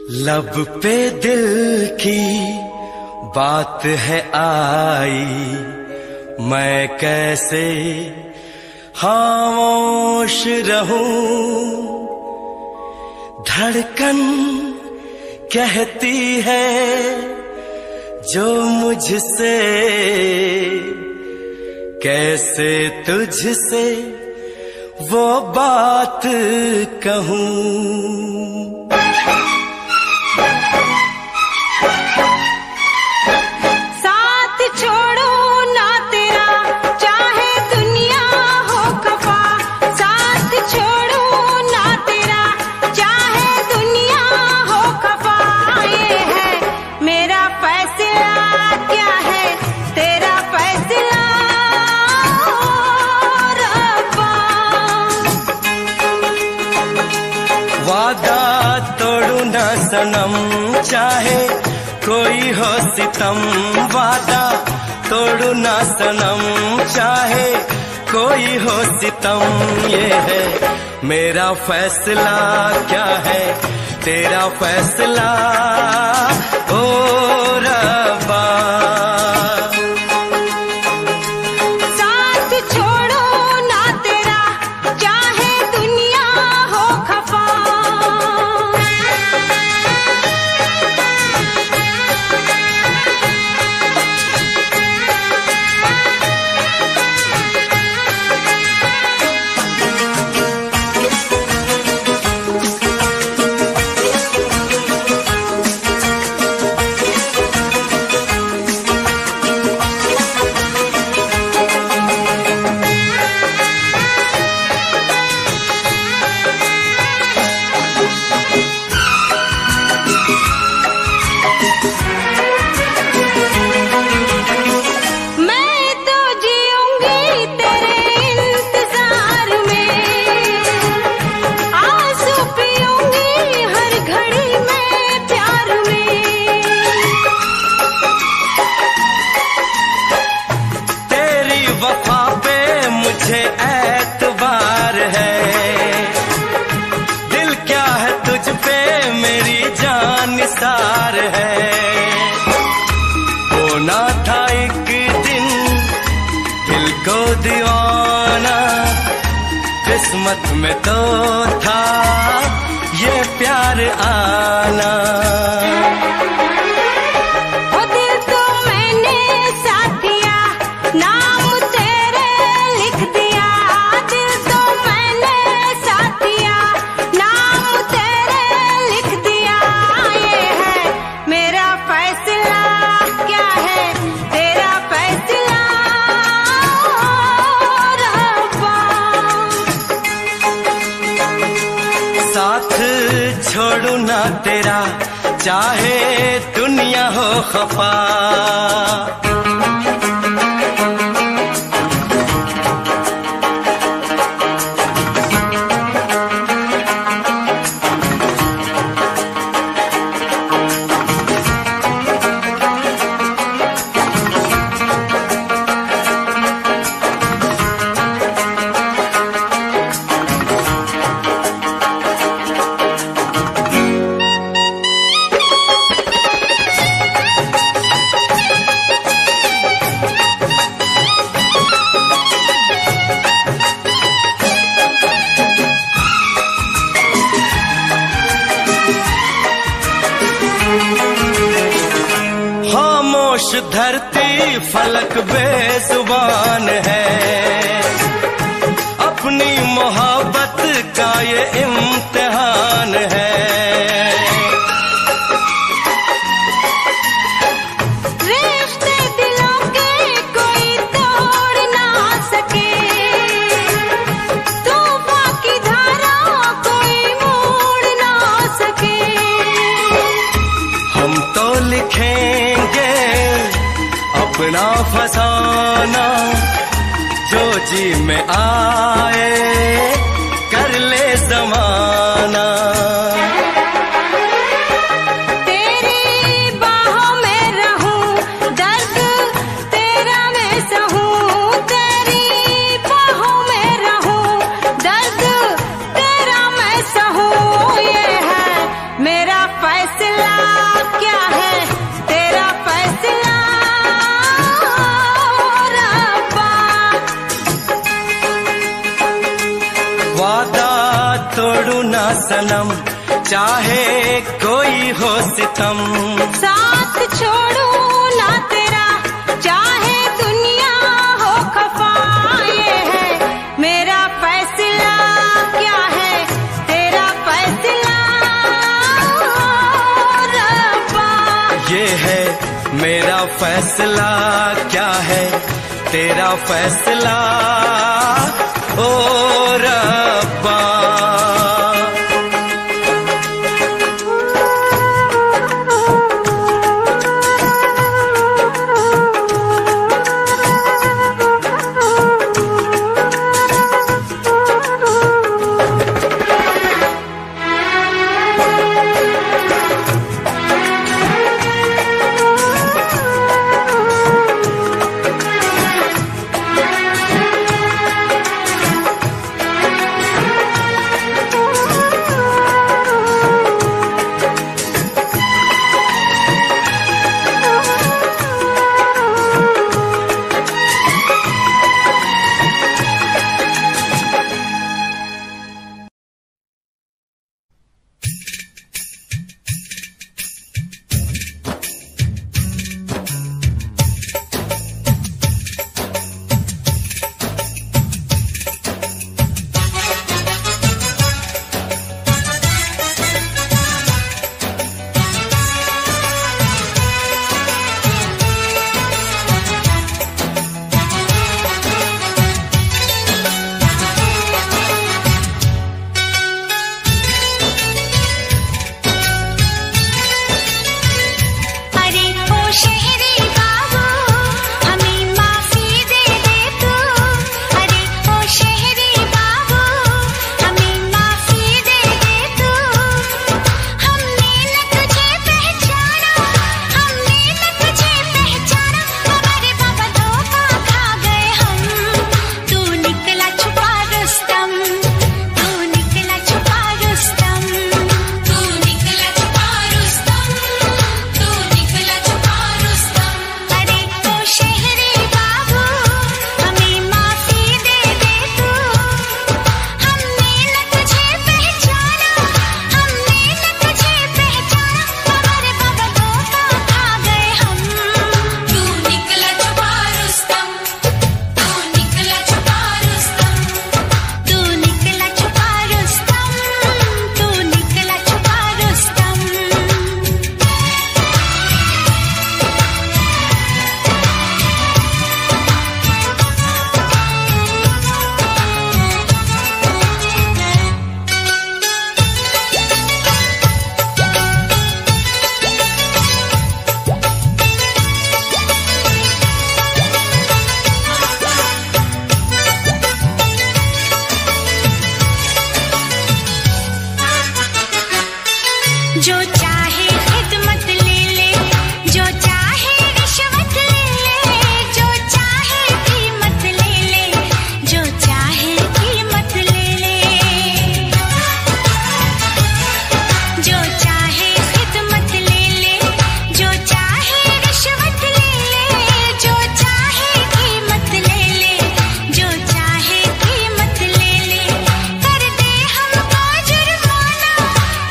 लब पे दिल की बात है आई, मैं कैसे खामोश रहूं। धड़कन कहती है जो मुझसे, कैसे तुझसे वो बात कहूं। वादा तोड़ू ना सनम, चाहे कोई हो सितम। वादा तोड़ू ना सनम, चाहे कोई हो सितम। ये है मेरा फैसला, क्या है तेरा फैसला ओ रब्बा। वफा पे मुझे एतबार है, दिल क्या है तुझ पे मेरी जान निसार है। होना था एक दिन दिल को दीवाना, किस्मत में तो था ये प्यार आना। साथ छोड़ू ना तेरा, चाहे दुनिया हो खफा। खामोश धरती फलक बेजुबान है, अपनी मोहब्बत का ये इम्तिहान है। रिश्ते दिलों के कोई तोड़ ना सके, तूफान की धारा कोई मोड़ ना सके। हम तो लिखेंगे अपना फसाना, जो जी में आए कर ले ज़माना। तेरी बाहों में रहूं, दर्द तेरा मैं सहूं। तेरी बाहों में रहूं, दर्द तेरा मैं सहूं। ये है मेरा फैसला क्या है, तेरा फैसला रब्बा। वादा तोड़ू ना सनम, चाहे कोई हो सितम। साथ छोड़ू ना तेरा, चाहे दुनिया हो खफा। ये है मेरा फैसला क्या है, तेरा फैसला रब्बा। ये है मेरा फैसला क्या है, तेरा फैसला ओ रब्बा।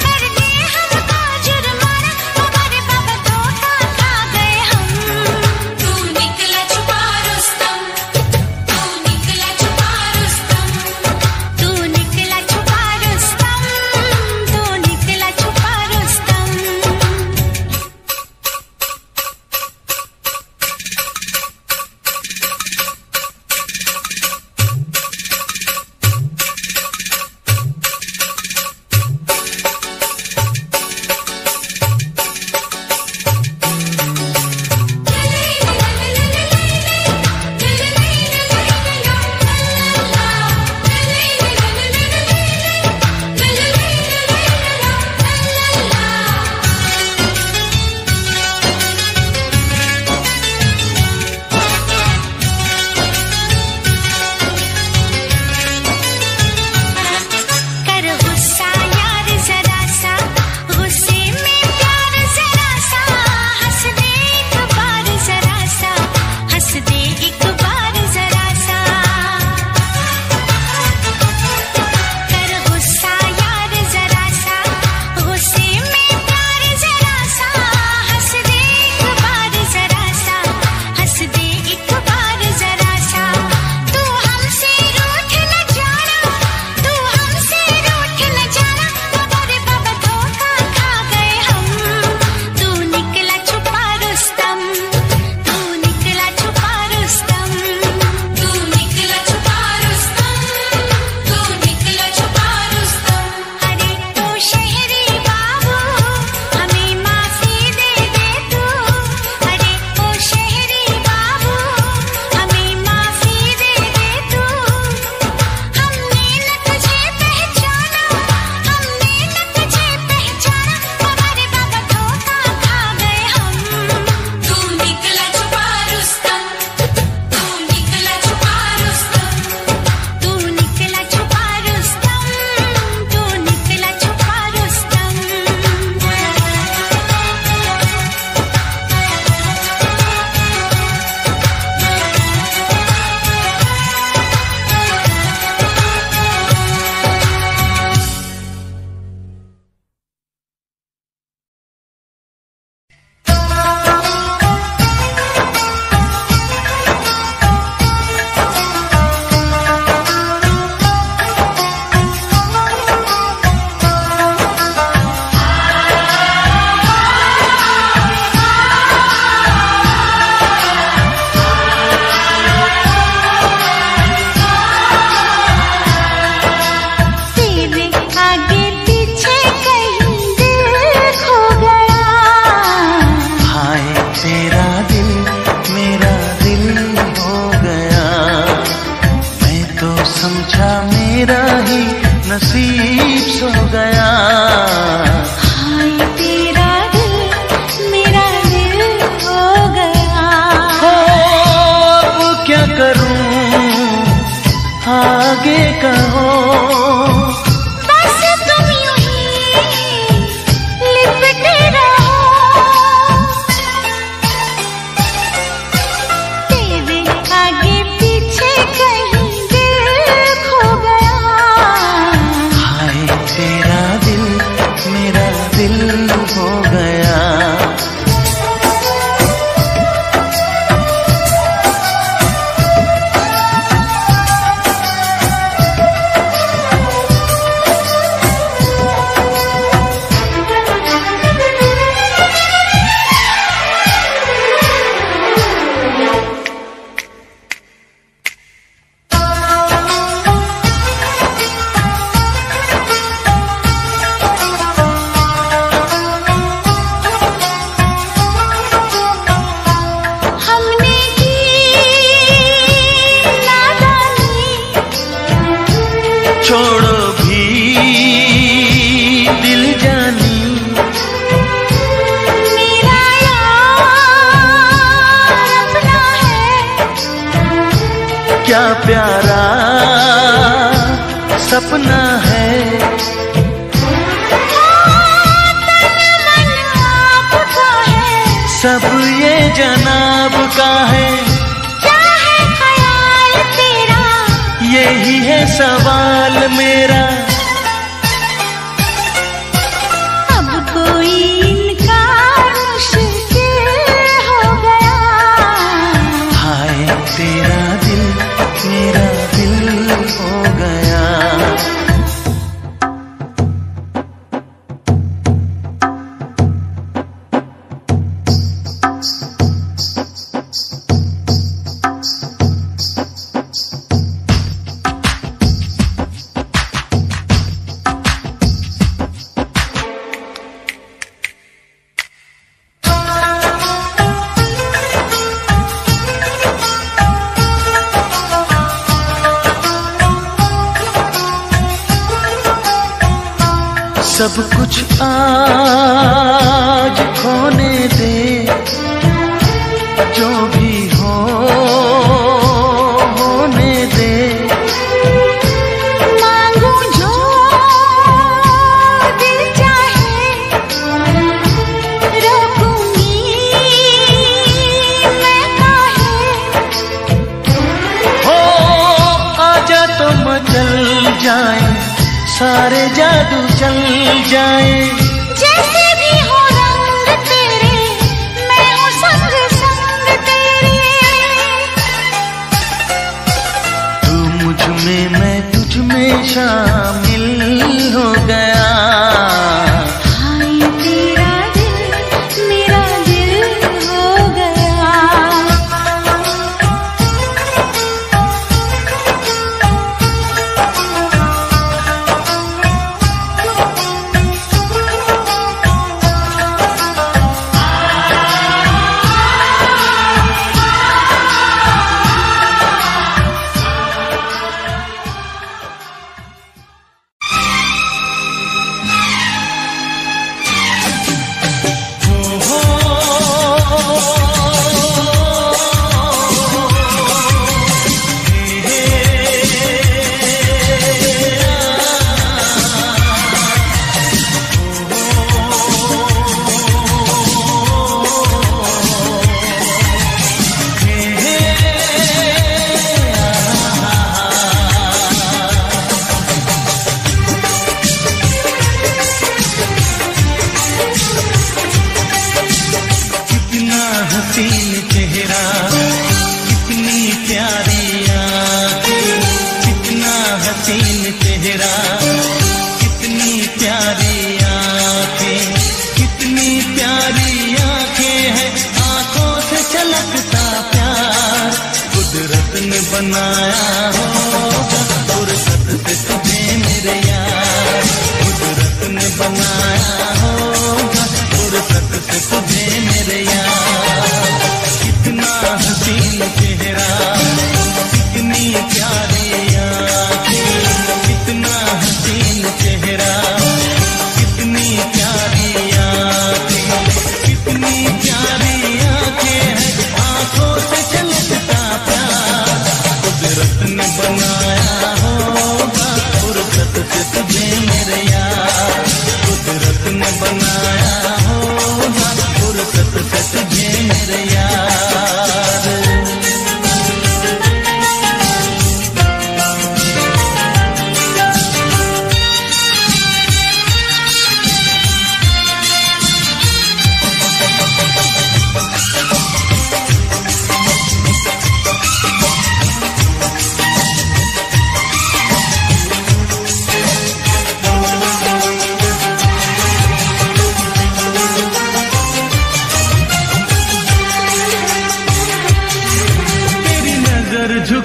कर दे हमको जुर्माना, हो गया। क्या प्यारा सपना है, सब ये जनाब का है। क्या है ख्याल तेरा, यही है सवाल मेरा। अब कोई इनकार मुश्किल हो गया। हाय तेरा दिल मेरा दिल हो गया। सब कुछ आज खोने दे, जो भी हो होने दे। मांगू जो दिल चाहे, रोकूंगी मैं काहे। हो आजा तो मचल जाए, सारे जादू चल जाए। जैसे भी हो रंग तेरे, मैं हूँ संग संग तेरे। तू मुझ में मैं तुझ में शामिल हो गया। हाय तेरा दिल मेरा दिल हो गया। बनाया होगा फुर्सत से तुझे मेरे यार, कुदरत ने बनाया होगा फुर्सत से तुझे मेरे यार। कितना हसीन चेहरा, कितनी प्यारी आँखें, कितना हसीन चेहरा, कितनी प्यारी आँखें, कितनी प्यारी आँखें हैं, आँखों से चलता प्यार कुदरत ने बनाया होगा फुर्सत से तुझे मेरे यार, कुदरत ने बनाया होगा फुर्सत से तुझे मेरे यार।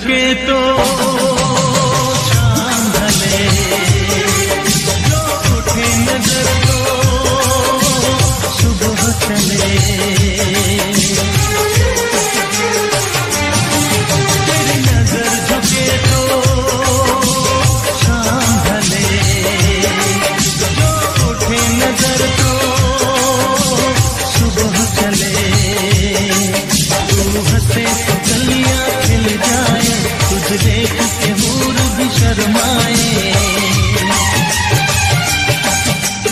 झुके तो चांद ढले, जो उठे नजर तो सुबह चले। तेरी नजर झुके तो चांद ढले, जो उठे नजर तो सुबह चले। तू हंसे तो कलियां खिल जाए, तुझे देख के हूर भी शर्माए।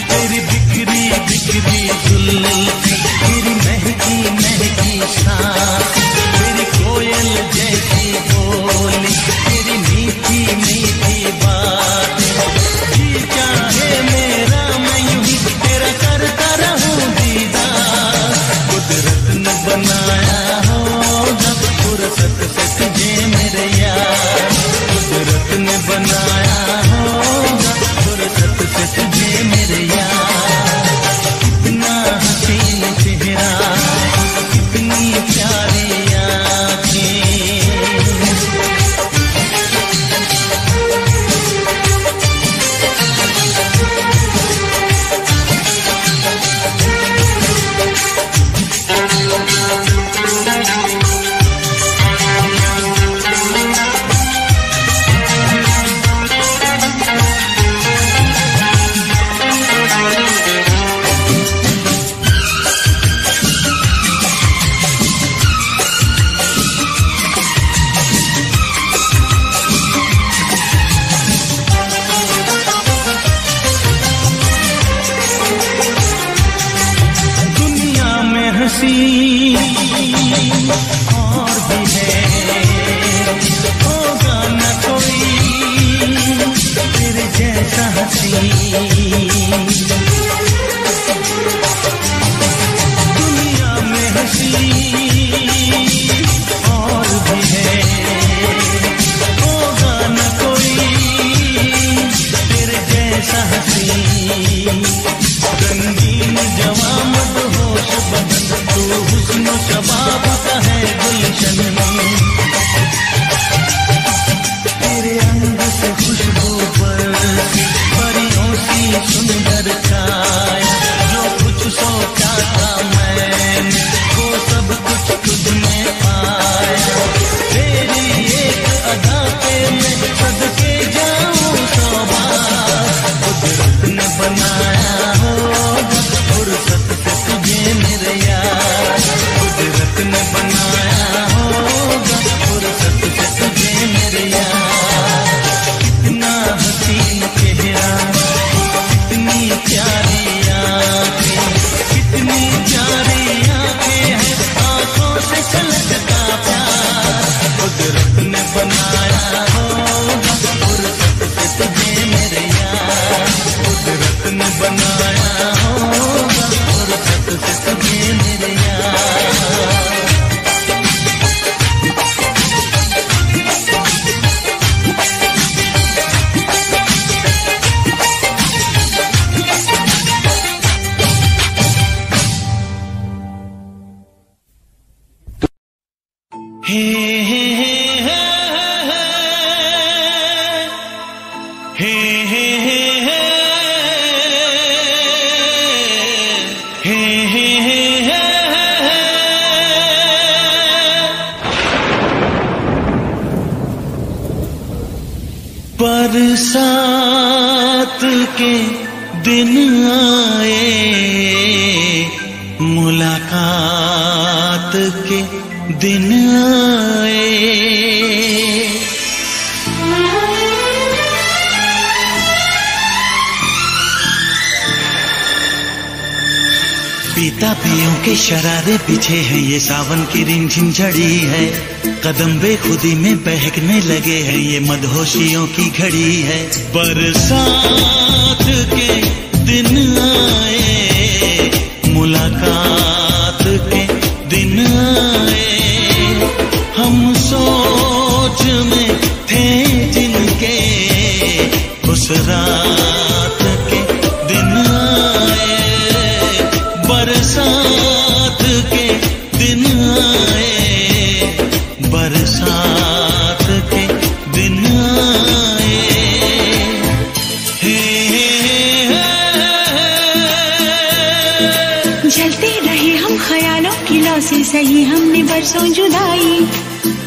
तेरी बिखरी बिखरी जुल्फी, तेरी महकी महकी सांस, तेरी कोयल जैसी बोली, तेरी मीठी मीठी बात। जी चाहे मेरा मैं यूं ही तेरा करता रहूं दीदार। कुदरत ने बनाया होगा फुर्सत से तुझे मेरे यार, कुदरत ने बनाया होगा फुर्सत से तुझे मेरे यार। कितना हसीन चेहरा, कितनी प्यारी आँखें। दुनिया में हंसी और भी है, होगा न कोई तेरे जैसा हंसी। दुनिया में हंसी और भी है, होगा न कोई तेरे जैसा हंसी। रंगीन जवां मदहोश बदन, तू हुस्न शबाब का है गुलशन। तेरे अंग से खुशबू बरसी, परियों सी सुंदर छाया। जो कुछ सोचा था मैंने वो सब कुछ तुझ में पाया। तेरी एक अदा पे मैं सदके जाऊं सौ बार। कुदरत ने बनाया होगा फुर्सत से तुझे मेरे यार, कुदरत ने बनाया होगा फुर्सत से तुझे मेरे यार। कितना हसीन चेहरा, कितनी प्यारी आँखें, कितनी प्यारी आँखें हैं, आँखों से छलकता प्यार। कुदरत ने बनाया होगा फुर्सत से तुझे मेरे यार, कुदरत ने बनाया होगा फुर्सत से तुझे मेरे यार। हे हे हे हे हे हे हे हे। बरसात के दिन आए, मुलाकात के दिन आए। पीता पियों के शरारे पीछे हैं, ये सावन की रिमझिम झड़ी है। कदम बेखुदी में बहकने लगे हैं, ये मदहोशियों की घड़ी है। बरसात के दिन आए, मुलाकात के दिन आए। हम सोच में थे जिनके उस रात के दिन आए। बरसात के दिन आए, बरसात जलते रहे हम ख्यालों की लौ से सही हमने बरसों जुदाई,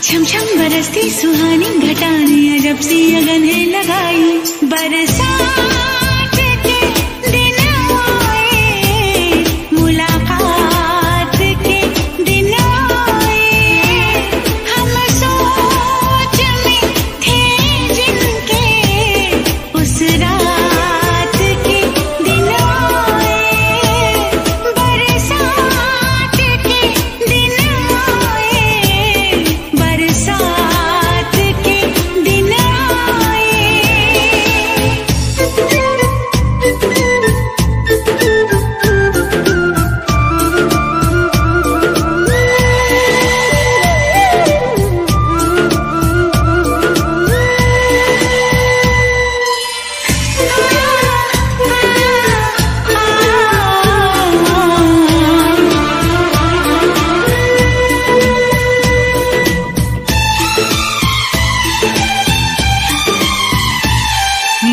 छम छम बरसती सुहानी घटाने अजब सी अगन है लगाई। बरसात के दिन आए, मुलाकात के दिन आए, हम सोच में थे जिनके उस रात के दिन आए। बरसात के दिन आए, बरसात के दिन आए।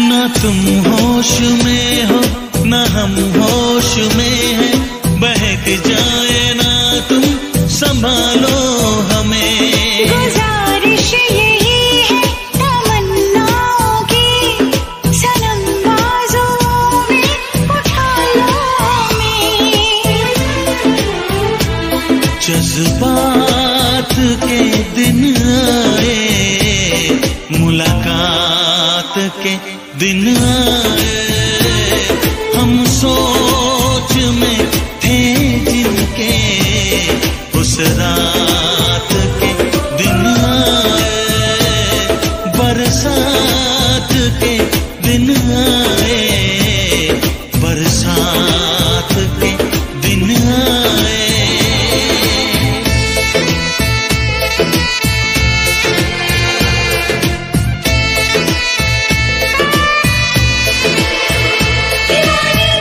ना तुम होश में हो ना हम होश में हैं, बहक जाए ना तुम संभालो हमें। गुजारिश यही है तमन्नाओं की, सनम बाजुओं में उठा लो हमें। जज्बात के दिन आए, मुलाकात के दिन आए, हम सोच में थे जिनके उस रात के दिन आए। बरसात के दिन आए, बरसात के दिन आए। दीवानी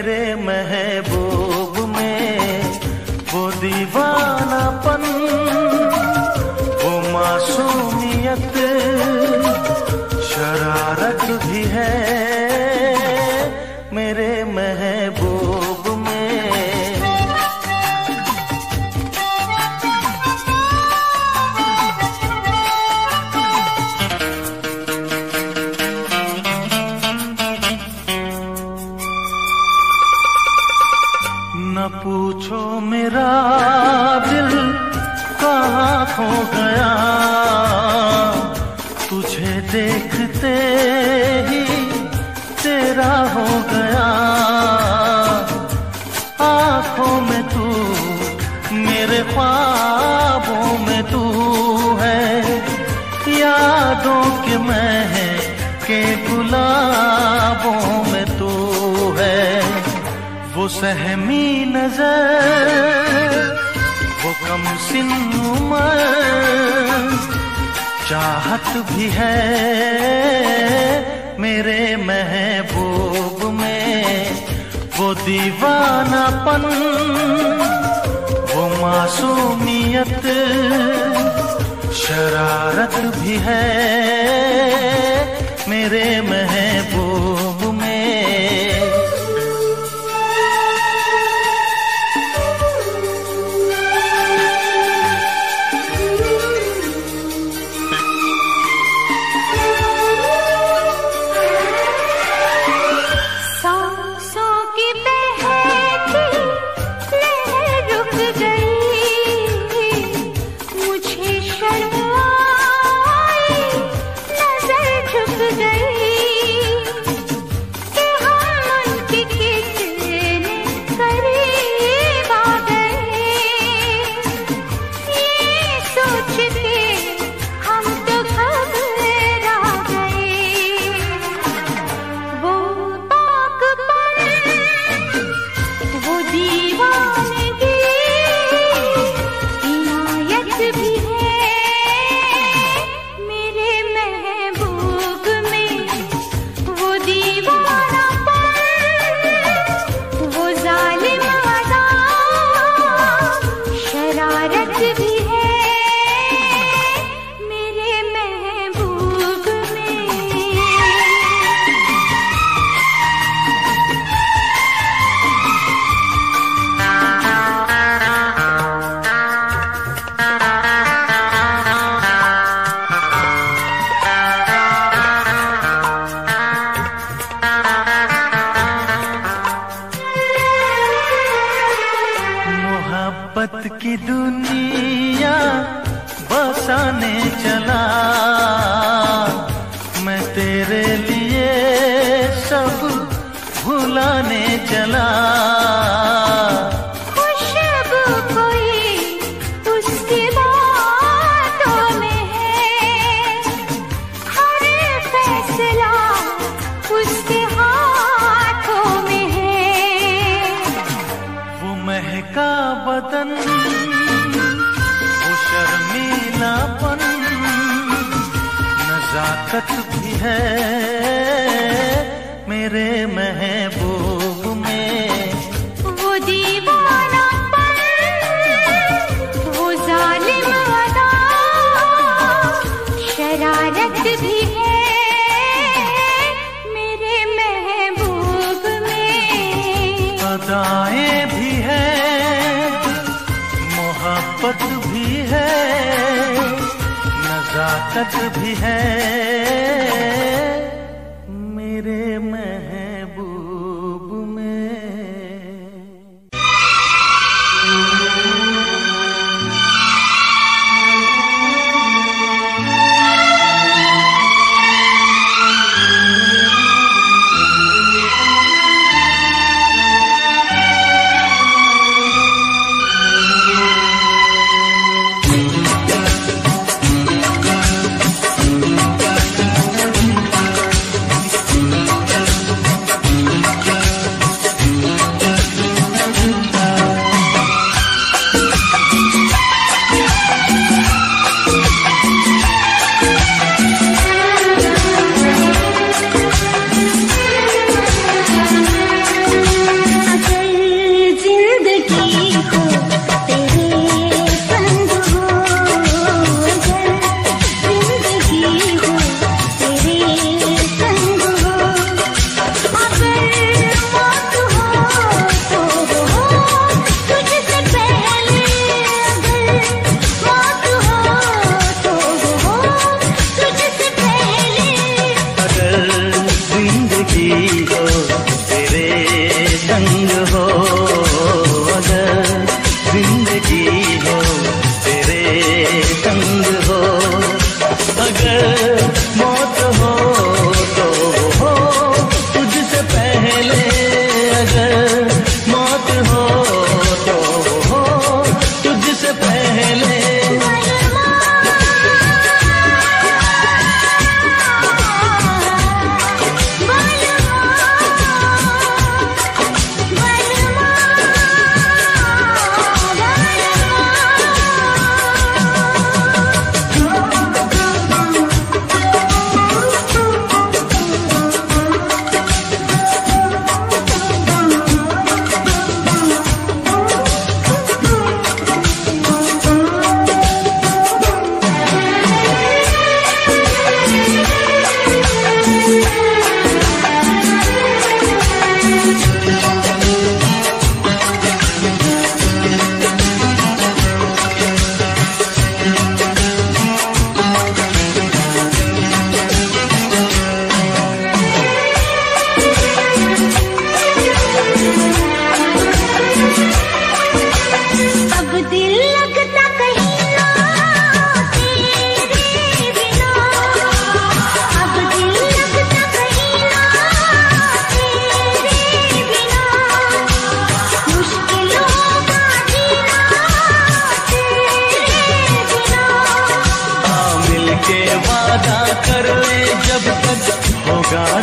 मेरे महबूब में वो दीवानापन, वो मासूमियत, शरारत भी है मेरे महबूब में। न पूछो मेरा दिल कहाँ खो गया, तुझे देखते ही तेरा हो गया। आँखों में तू, मेरे ख्वाबों में तू है, यादों के महके गुलाबों में तू है। वो सहमी नजर, वो कम सिन उम्र, चाहत भी है मेरे महबूब में। वो दीवानापन, वो मासूमियत, शरारत भी है मेरे महबूब में। मोहब्बत की दुनिया बसाने चला, मैं तेरे लिए सब भुलाने चला। खुशबू कोई उसकी बातों में है, हर फैसला उसके हाथों में है। वो महका बदन, वो शर्मीलापन, नजाकत भी है मेरे महबूब में। वो दीवानापन, वो जालिम अदा, शरारत भी है मेरे महबूब में। अदाएं भी है, मोहब्बत भी है, नजाकत भी है मेरे महबूब में। अगर जिंदगी हो तेरे संग हो, अगर मौत हो तो हो तुझसे पहले, अगर मौत हो तो हो तुझसे पहले।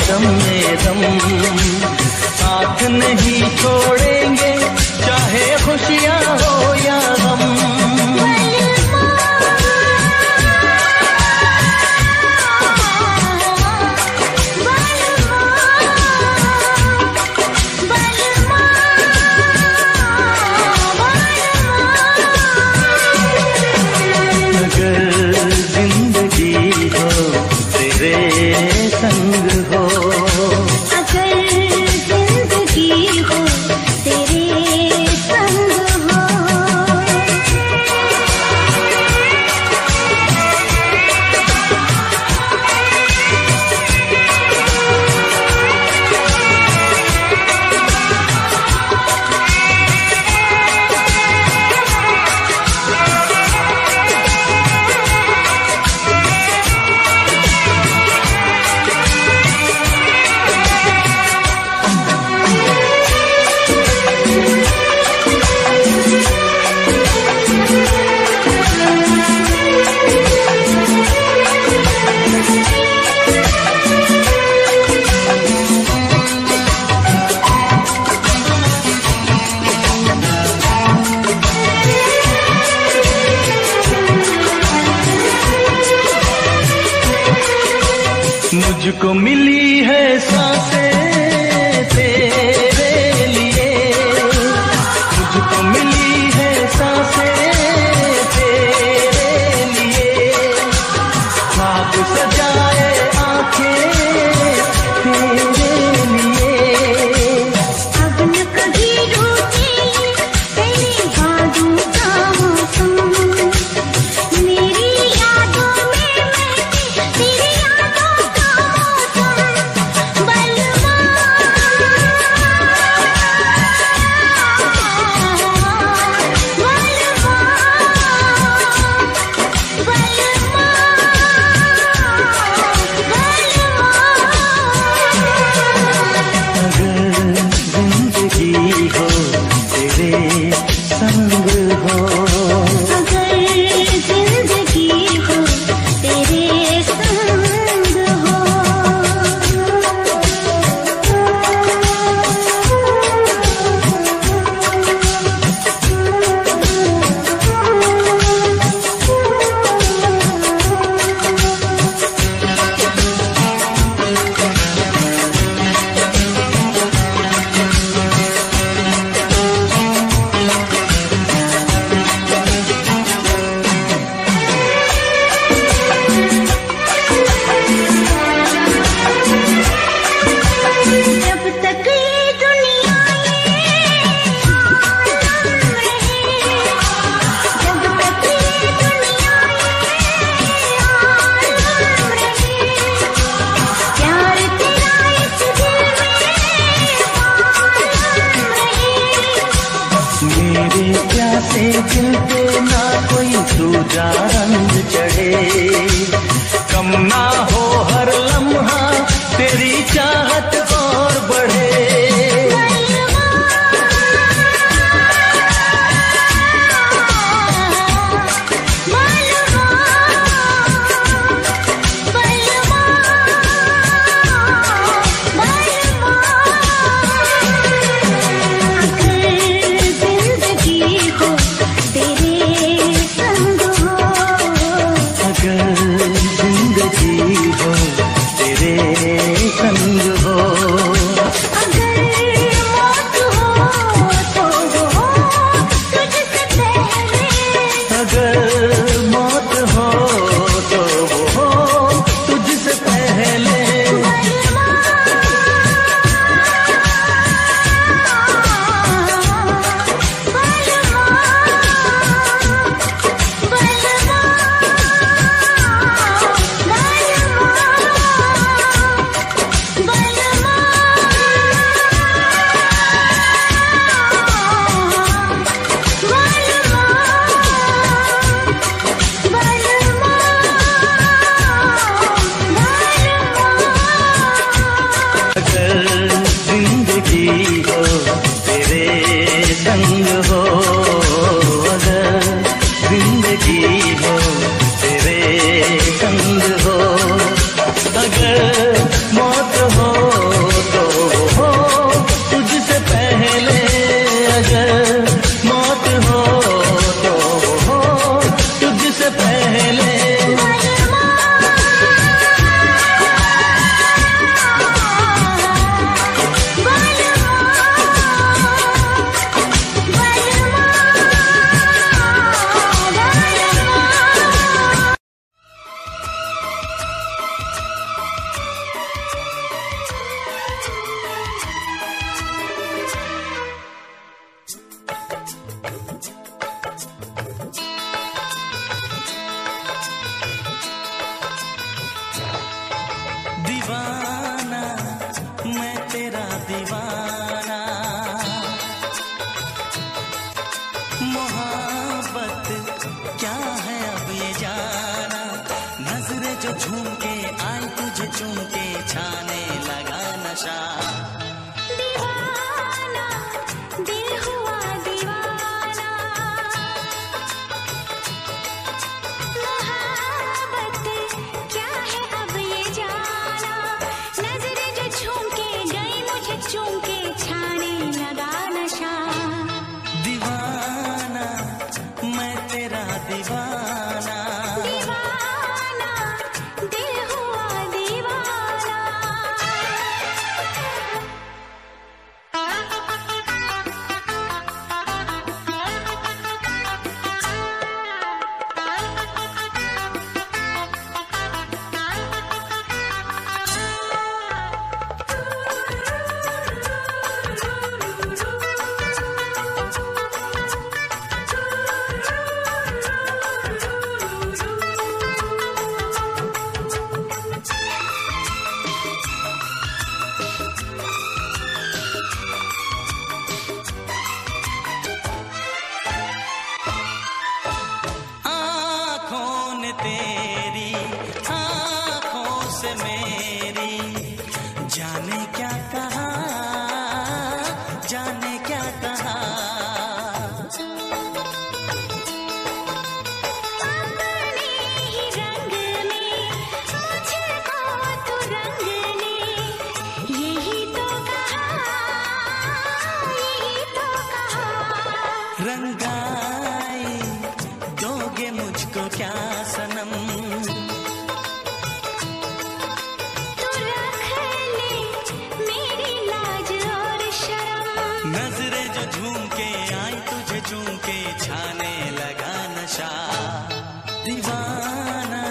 दम में दम साथ नहीं छोड़ेंगे, चाहे खुशियाँ हो या गम। अगर जिंदगी हो तेरे संग हो, अगर जिंदगी हो तेरे संग हो। मुझको मिली है सांसें तेरे लिए, मुझको मिली है सांसें तेरे लिए, ख्वाब सजाए आंखें तेरे लिए। अब न कभी रूठे तेरी बातों का मौसम, मेरी यादों में महके तेरी यादों का मौसम। बलवा मेरे प्यासे दिल पे ना कोई दूजा रंग चढ़े, कम ना हो हर लम्हा तेरी चाहत और बढ़े। दीवाना मैं तेरा दीवाना, मोहब्बत क्या है अब ये जाना, नजरें जो झूम के आई तुझे चूम के छाने लगा नशा। दीवाना दिल हुआ दीवाना, मोहब्बत क्या है अब ये जाना, नजरें जो झूम के गई मुझे चूम के छाने लगा नशा। दीवाना मैं तेरा दीवाना, दीवाना दिल हुआ दीवाना। तेरी आँखों से मेरी जाने क्या कहा, जाने क्या कहा। अपने ही रंग में मुझको तू रंग ले, यही तो कहा, यही तो कहा। रंगाई दोगे मुझको क्या सनम, तू रख ले मेरी लाज और शर्म, नजरें जो झूम के आई तुझे चूम के छाने लगा नशा। दीवाना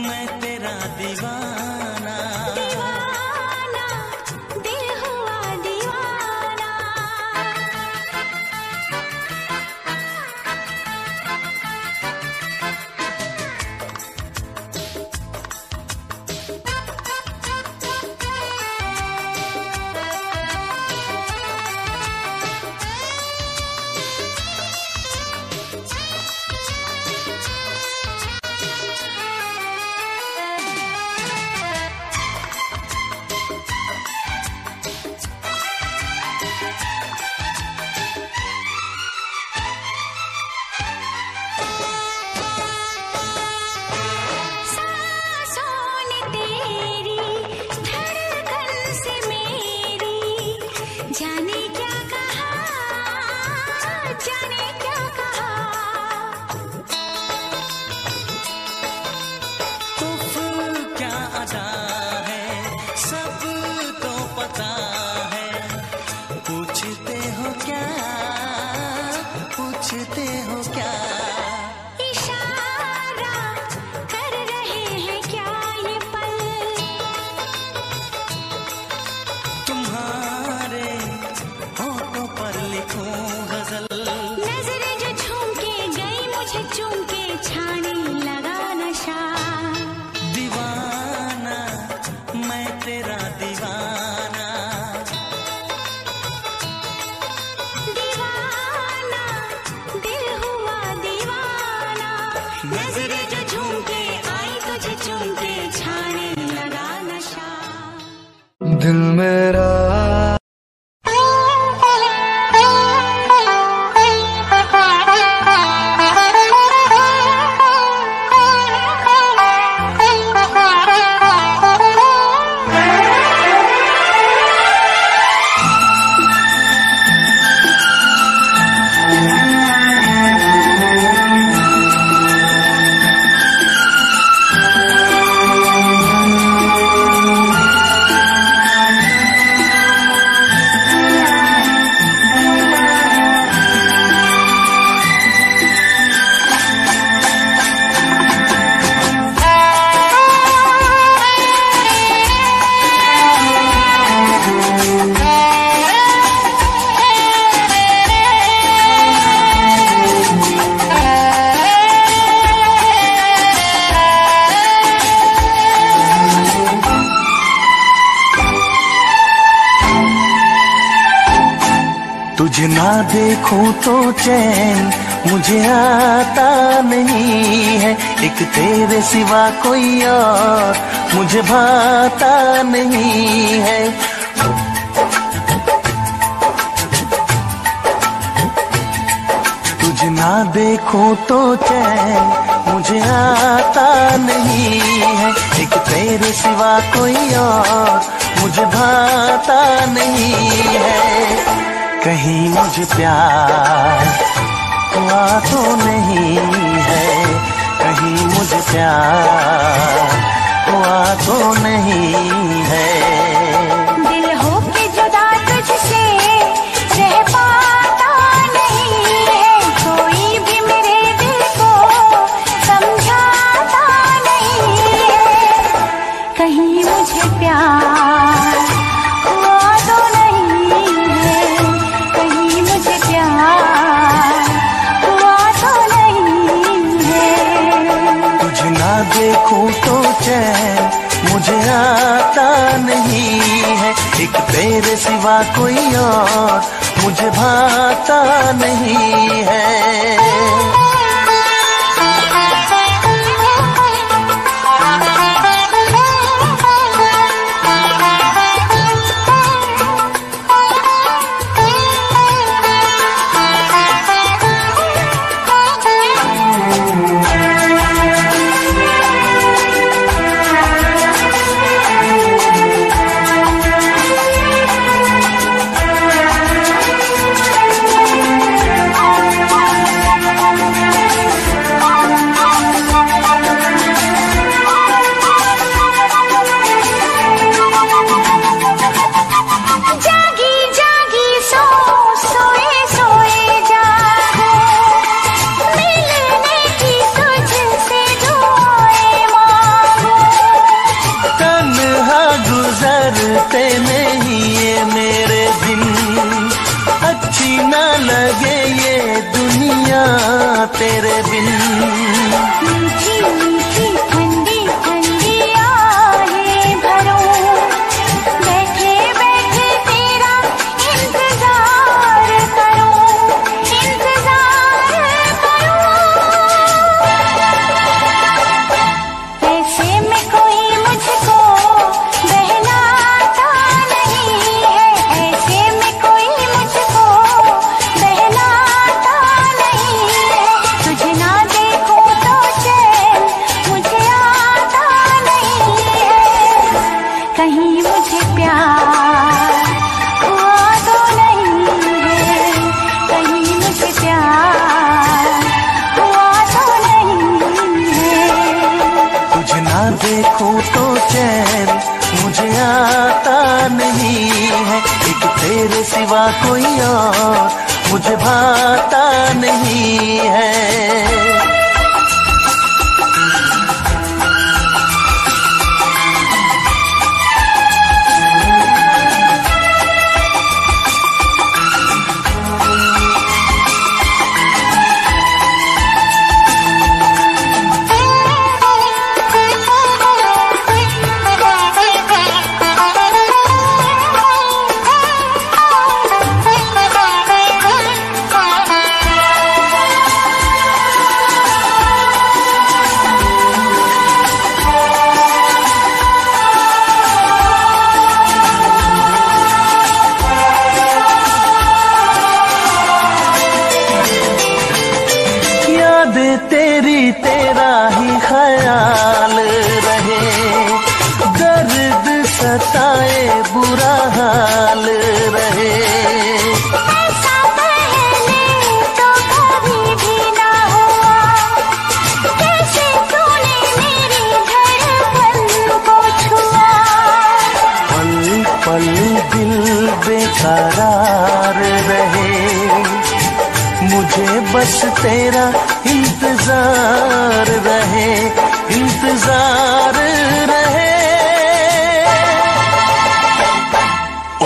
मैं तेरा दीवाना, दीवाना दिल हुआ दीवाना। पूछते हो क्या? इशारा कर रहे हैं क्या ये पल? तुम्हारे होठों पर लिखूं गजल। नजरें जो झूम के गई मुझे चूम के छाने लगा नशा। दीवाना मैं तेरा दीवाना, दीवाना दिल हुआ दीवाना। नजरें जो झूम के आई तुझे चूम के छाने लगा नशा। दिल मेरा तुझे ना देखूं तो चैन मुझे आता नहीं है, एक तेरे सिवा कोई और मुझे भाता नहीं है। तुझे ना देखूं तो चैन मुझे आता नहीं है, एक तेरे सिवा कोई और मुझे भाता नहीं है। कहीं मुझे प्यार हुआ तो नहीं है, कहीं मुझे प्यार हुआ तो नहीं है। दिल हो के जुदा तुझसे रह पाता नहीं है, कोई भी मेरे दिल को समझाता नहीं है। कहीं मुझे प्यार हुआ तो नहीं है, कहीं मुझे प्यार हुआ तो नहीं है। तुझे ना देखूं तो चैन मुझे आता नहीं है, एक तेरे सिवा कोई और मुझे भाता नहीं है। नहीं ये मेरे दिन अच्छी न लगे ये दुनिया तेरे बिन। मीठी मीठी ठंडी ठंडी आहें भरो, बैठे बैठे तेरा इंतजार करो, इंतजार करो। ऐसे में कोई मुझको बहलाता नहीं है, ऐसे में कोई मुझको बहलाता नहीं है। तुझे ना देखो तो चैन मुझे आता नहीं है, कहीं मुझे प्यार हुआ तो नहीं है, कहीं मुझे प्यार हुआ तो नहीं है। तुझे ना देखूं तो चैन मुझे आता नहीं है, एक तेरे सिवा कोई और मुझे भाता नहीं है। तेरी तेरा ही ख्याल रहे, दर्द सताए बुरा हाल रहे। ऐसा पहले तो कभी भी ना हुआ, कैसे तूने मेरी धड़कन को छुआ। पल पल दिल बेकरार रहे, मुझे बस तेरा इंतजार रहे, इंतजार रहे।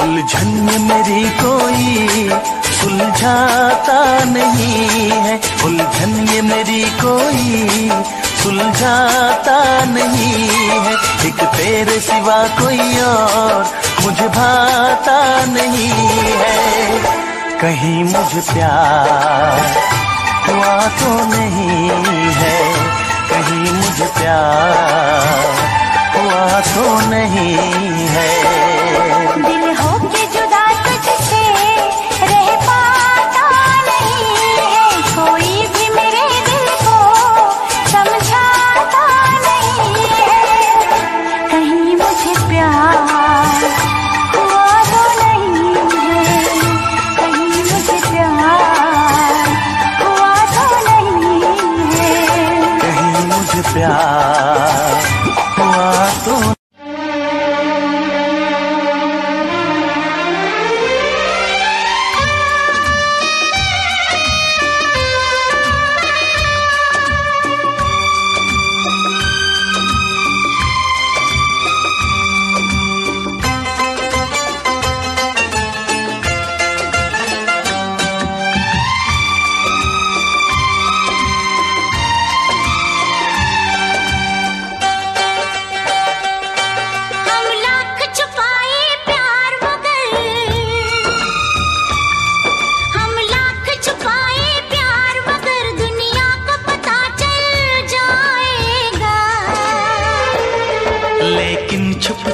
उलझन में मेरी कोई सुलझाता नहीं है, उलझन ये मेरी कोई सुलझाता नहीं है। एक तेरे सिवा कोई और मुझे भाता नहीं है। कहीं मुझे प्यार हुआ तो नहीं है, कहीं मुझे प्यार हुआ तो नहीं है। दिल होके जुदा तुझसे रह पाता नहीं है, कोई भी मेरे दिल को समझाता नहीं है। कहीं मुझे प्यार हुआ तो नहीं है, कहीं मुझे प्यार हुआ तो नहीं है। कहीं मुझे प्यार हुआ तो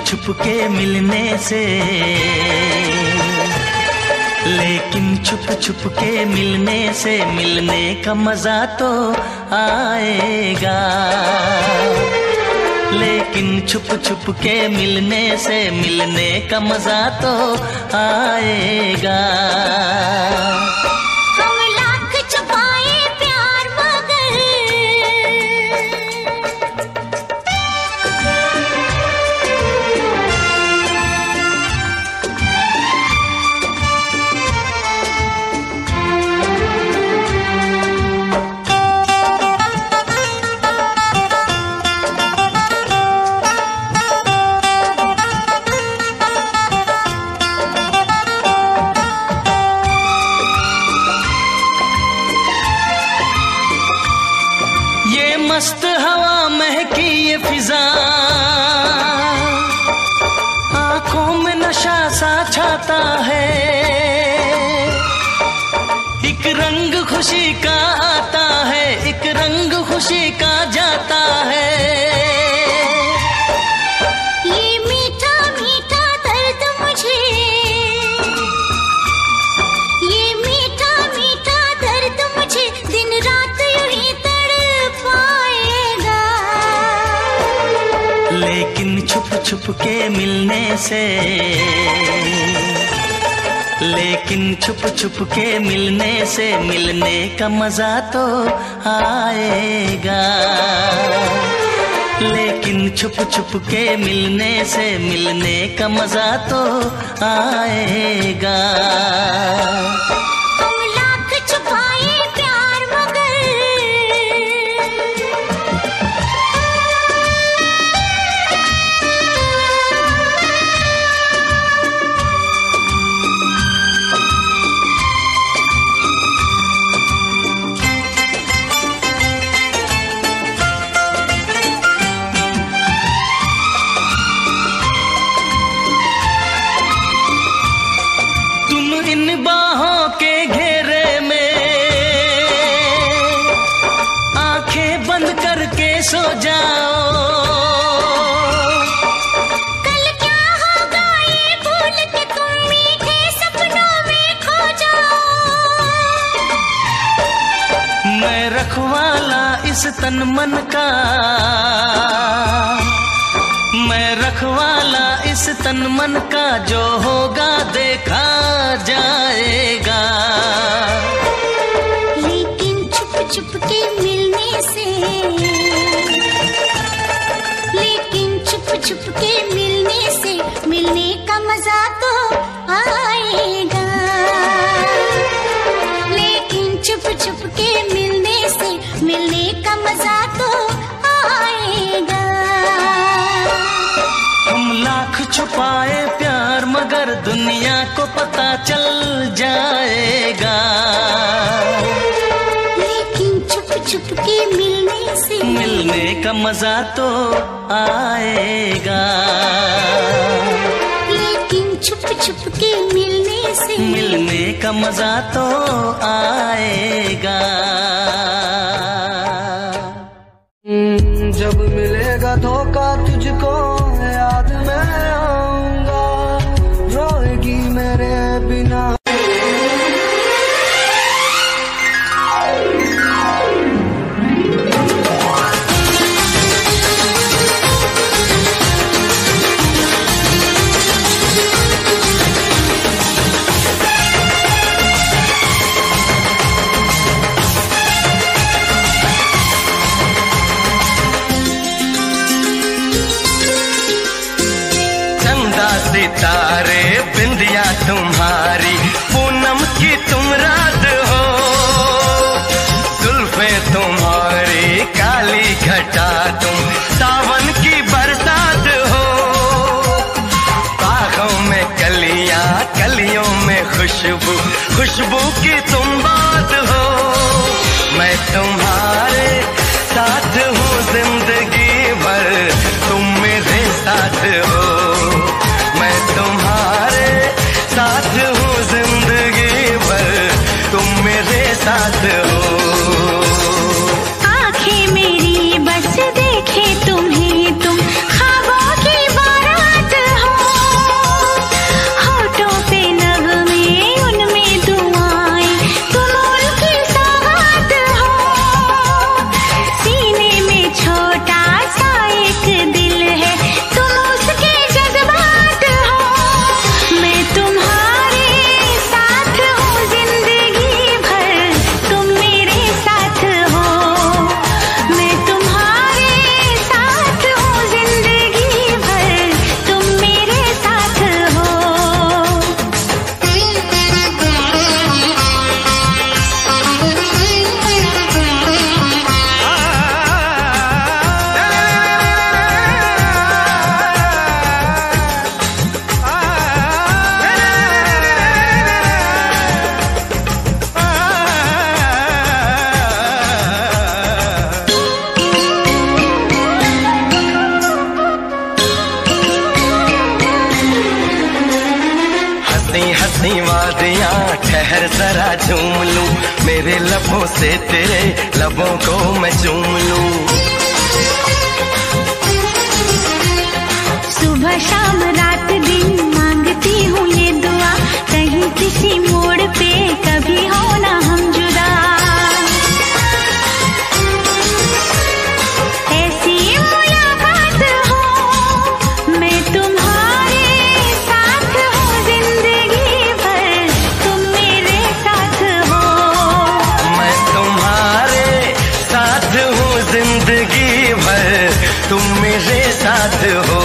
छुप के मिलने से, लेकिन छुप छुप के मिलने से मिलने का मजा तो आएगा। लेकिन छुप छुप के मिलने से मिलने का मजा तो आएगा। मस्त हवा महकी ये फिजा, आंखों में नशा सा छाता है। एक रंग खुशी का आता है, एक रंग खुशी का जाता है। ये मीठा मीठा दर्द मुझे, ये मीठा मीठा दर्द मुझे दिन रात यूं ही तड़पाएगा। लेकिन छुप छुप के मिलने से, लेकिन छुप छुप के मिलने से मिलने का मजा तो आएगा। लेकिन छुप छुप के मिलने से मिलने का मजा तो आएगा। हम लाख छुपाए प्यार रखवाला इस तन मन का, मैं रखवाला इस तन मन का, जो होगा देखा जाएगा। लेकिन छुप छुप के मिलने से, लेकिन छुप छुप के मिलने से, मिलने का मजा तो आएगा। लेकिन छुप छुप के मिलने से, मिलने का मजा तो आएगा। हम लाख छुपाए प्यार मगर दुनिया को पता चल जाएगा। लेकिन छुप छुप के मिलने से, मिलने का मजा तो आएगा। लेकिन छुप छुप के मिलने से, मिलने का मजा तो आएगा। जब मिलेगा धोखा तुझको याद में आऊंगा, रोएगी मेरे बिना। सितारे बिंदिया तुम्हारी, पूनम की तुम रात हो, जुल्फे तुम्हारी काली घटा तुम, सावन की बरसात हो। बागों में कलियां, कलियों में खुशबू, खुशबू की तुम बात हो। मैं तुम्हारे साथ हूँ जिंदगी भर, तुम मेरे साथ हो। मैं तुम्हारे साथ हूँ जिंदगी भर, तुम मेरे साथ हो। आँखें मेरी बस देखे तुम्हें, तुम ख्वाबों की बारात हो। होठों पे नगमे, उनमें दुआएं, तुम उनकी सौगात हो। सीने में छोटा सा एक दिल है, तुम उसके जज्बात हो। मैं तुम्हारे साथ हूँ जिंदगी भर, तुम मेरे साथ हो। मैं तुम्हारे साथ हूँ जिंदगी भर, तुम मेरे साथ हो। हंसी हंसी वादियाँ ठहर जरा झूम लूं, मेरे लबों से तेरे लबों को मैं चूम लूं। सुबह शाम रात दिन मांगती हूँ ये दुआ, कहीं किसी मोड़ पे कभी हो ना हम जुदा। ऐसी मुलाकात हो, मैं तुम्हारे साथ हूँ जिंदगी भर, तुम मेरे साथ हो। मैं तुम्हारे साथ हूँ जिंदगी भर, तुम मेरे साथ हो।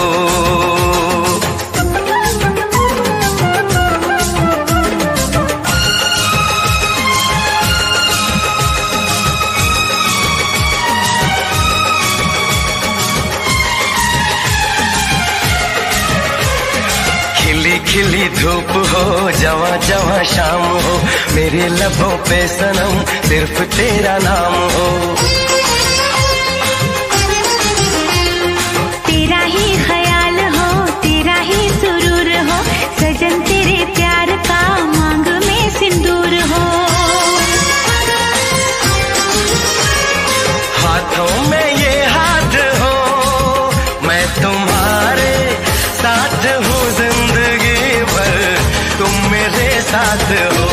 खिली खिली धूप हो, जवां जवां शाम हो, मेरे लबों पे सनम सिर्फ तेरा नाम हो। तेरा ही ख्याल हो, तेरा ही सुरूर हो, सजन तेरे प्यार का मांग में सिंदूर हो। हाथों में ये हाथ हो, मैं तुम्हारे साथ हूँ जिंदगी भर, तुम मेरे साथ हो।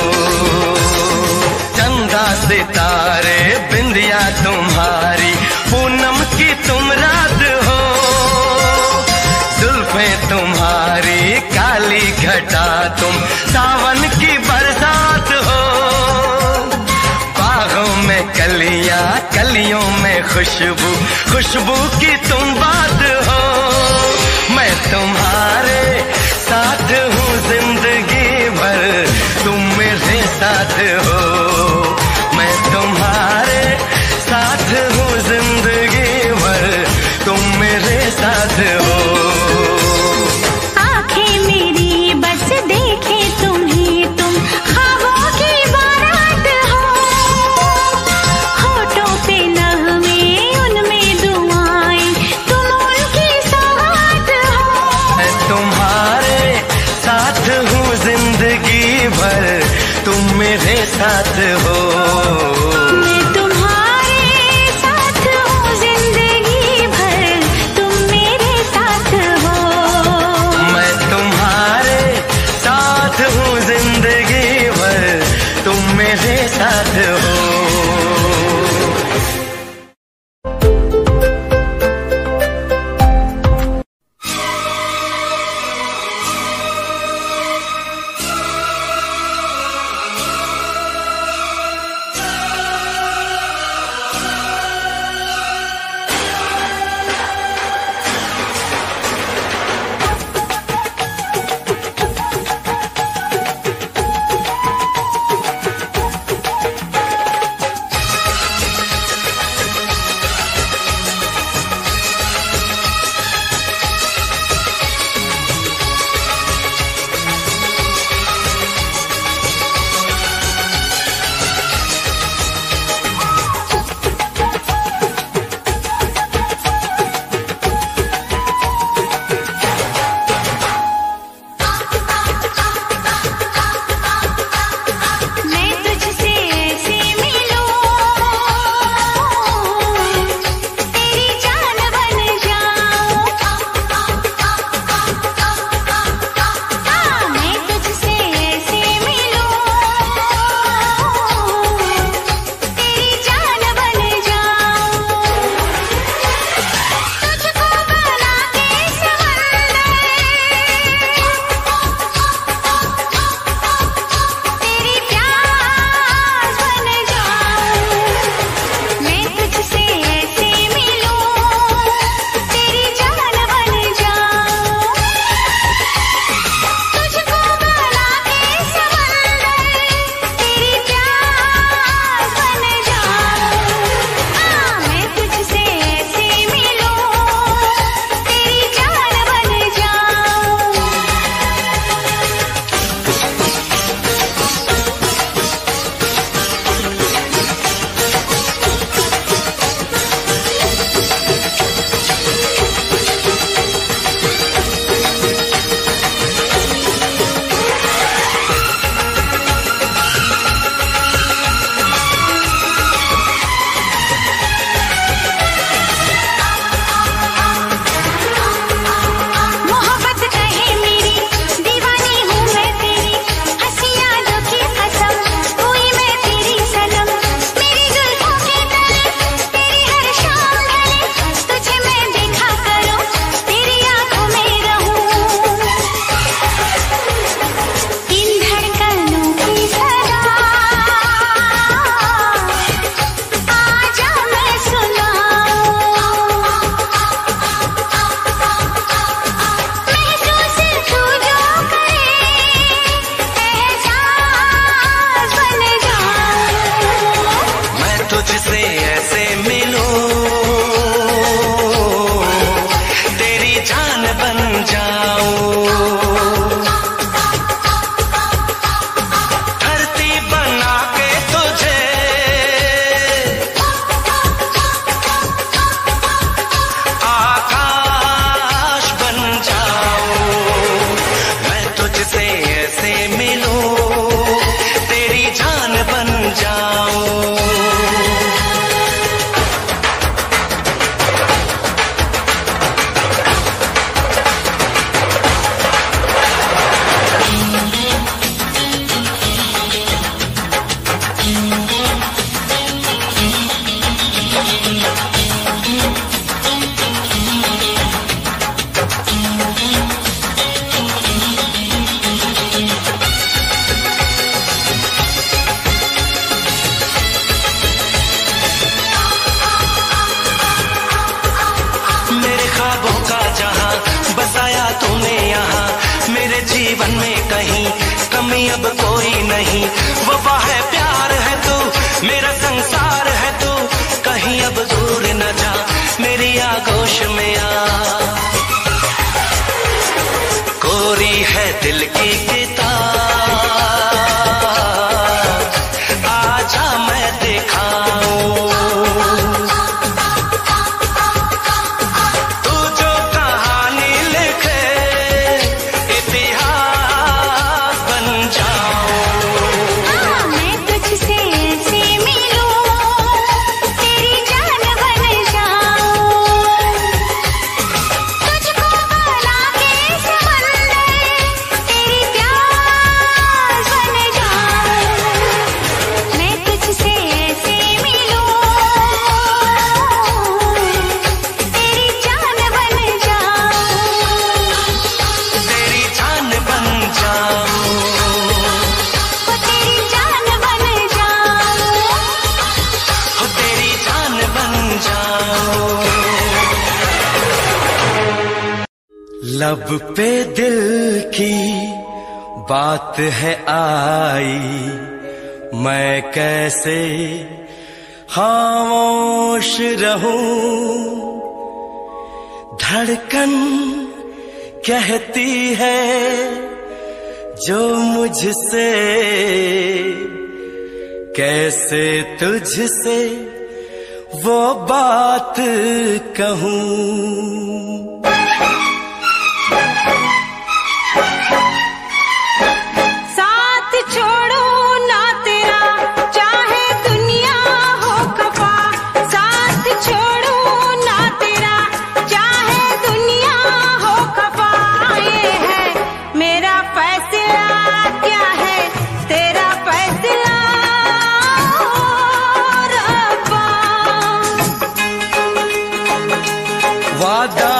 चंदा सितारे बिंद बिंदिया तुम्हारी पूनम की तुम रात हो, जुल्फें तुम्हारी काली घटा तुम सावन की बरसात हो। बागों में कलियां कलियों में खुशबू खुशबू की तुम बात हो। मैं तुम्हारे साथ हूँ जिंदगी भर, तुम मेरे साथ हो। मैं तुम्हारे साथ हूँ जिंदगी भर, तुम मेरे साथ हो। आंखें मेरी बस देखे तुम्हें, तुम ख्वाबों की बारात हो। होठों पे नगमे उनमें दुआएं, तुम उनकी सौगात हो। मैं तुम्हारे साथ हूँ जिंदगी भर, तुम मेरे साथ हो। मैं तुम्हारे साथ हूँ जिंदगी भर, तुम मेरे साथ हो। मैं तुम्हारे साथ हूँ जिंदगी भर, तुम मेरे साथ हो। नहीं, वफा है प्यार है तू, मेरा संसार है तू, कहीं अब दूर न जा, मेरी आगोश में आ। कोरी है दिल की किताब, आजा मैं दिखाऊं, तू जो कहानी लिखे इतिहास बन जाऊं। मैं तुझसे ऐसे मिलूं, तेरी जान बन जाऊं, तुझको बना के समंदर तेरी प्यास बन जाऊं। मैं तुझसे ऐसे मिलूं, तेरी जान बन जाऊं, तेरी जान बन जाऊं, ओ तेरी जान बन जाऊं। हो तेरी जान बन जाऊं। लब पे दिल की बात है आई, मैं कैसे खामोश रहूं, धड़कन कहती है जो मुझसे, कैसे तुझसे वो बात कहूं। साथ छोड़ो ना तेरा, चाहे दुनिया हो खफा, साथ छोड़ो ना तेरा, चाहे दुनिया हो खफा। ये है मेरा फैसला, क्या है तेरा फैसला रब्बा। वादा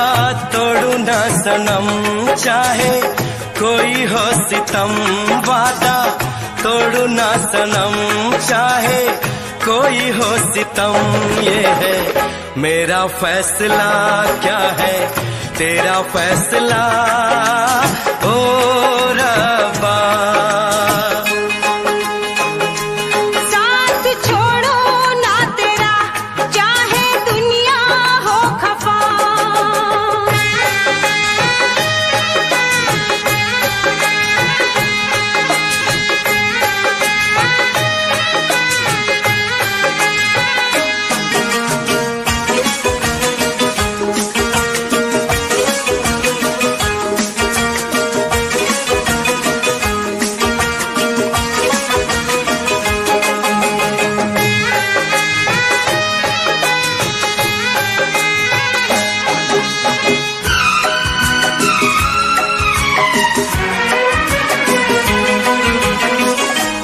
तोड़ू ना सनम, चाहे कोई हो सितम, वादा तोड़ू ना सनम, चाहे कोई हो सितम। ये है मेरा फैसला, क्या है तेरा फैसला ओ रब्बा। साथ छोड़ो ना तेरा, चाहे दुनिया हो खफा।